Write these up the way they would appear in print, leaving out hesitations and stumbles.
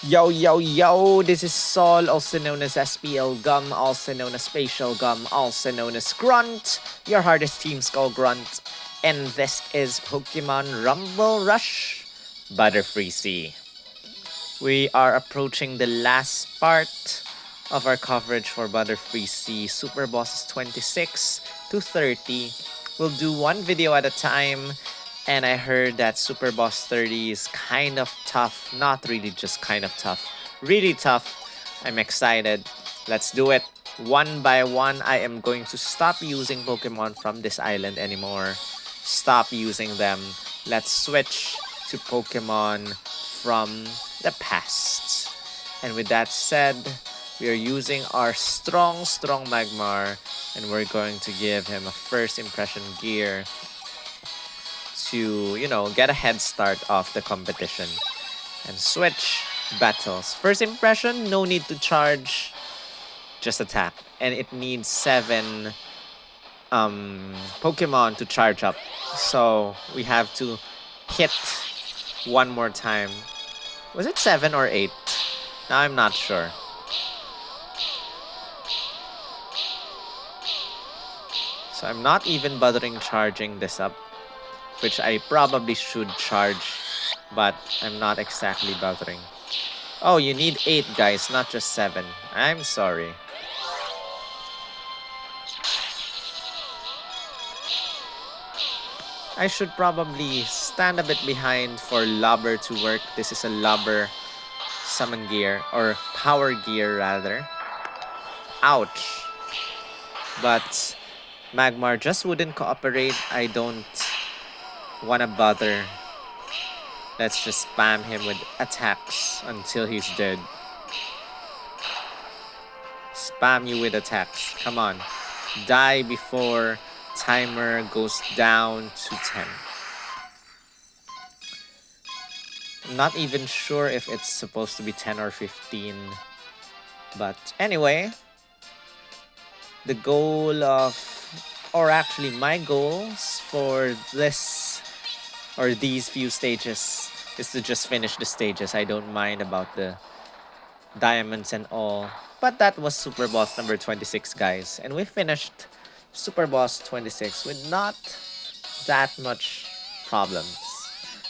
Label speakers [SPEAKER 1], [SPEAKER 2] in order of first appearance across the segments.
[SPEAKER 1] Yo, yo, yo, this is Sol, also known as SPL Gum, also known as Spatial Gum, also known as Grunt, your hardest team skull Grunt, and this is Pokemon Rumble Rush Butterfree C. We are approaching the last part of our coverage for Butterfree C. Super Bosses 26 to 30. We'll do one video at a time. And I heard that Super Boss 30 is kind of tough. Not really just kind of tough. Really tough. I'm excited. Let's do it. One by one, I am going to stop using Pokemon from this island anymore. Stop using them. Let's switch to Pokemon from the past. And with that said, we are using our strong Magmar. And we're going to give him a first impression gear to, get a head start of the competition and switch battles. First impression, no need to charge, just attack. And it needs 7 Pokemon to charge up. So we have to hit one more time. Was it 7 or 8? Now I'm not sure. So I'm not even bothering charging this up, which I probably should charge, but I'm not exactly bothering. Oh, you need 8 guys, not just 7. I'm sorry. I should probably stand a bit behind for Lobber to work. This is a Lobber summon gear, or power gear rather. Ouch. But Magmar just wouldn't cooperate. I don't wanna bother. Let's just spam him with attacks until he's dead. Spam you with attacks. Come on. Die before timer goes down to 10. I'm not even sure if it's supposed to be 10 or 15. But anyway, the goal of, or actually my goals for this or these few stages is to just finish the stages. I don't mind about the diamonds and all. But that was Super Boss number 26, guys. And we finished Super Boss 26 with not that much problems.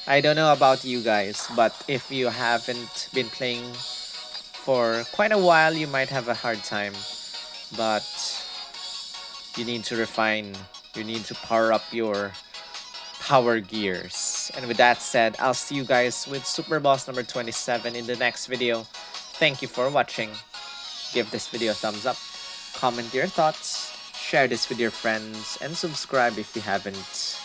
[SPEAKER 1] I don't know about you guys, but if you haven't been playing for quite a while, you might have a hard time. But you need to refine, you need to power up your power gears. And with that said, I'll see you guys with Super Boss number 27 in the next video. Thank you for watching. Give this video a thumbs up, comment your thoughts, share this with your friends, and subscribe if you haven't.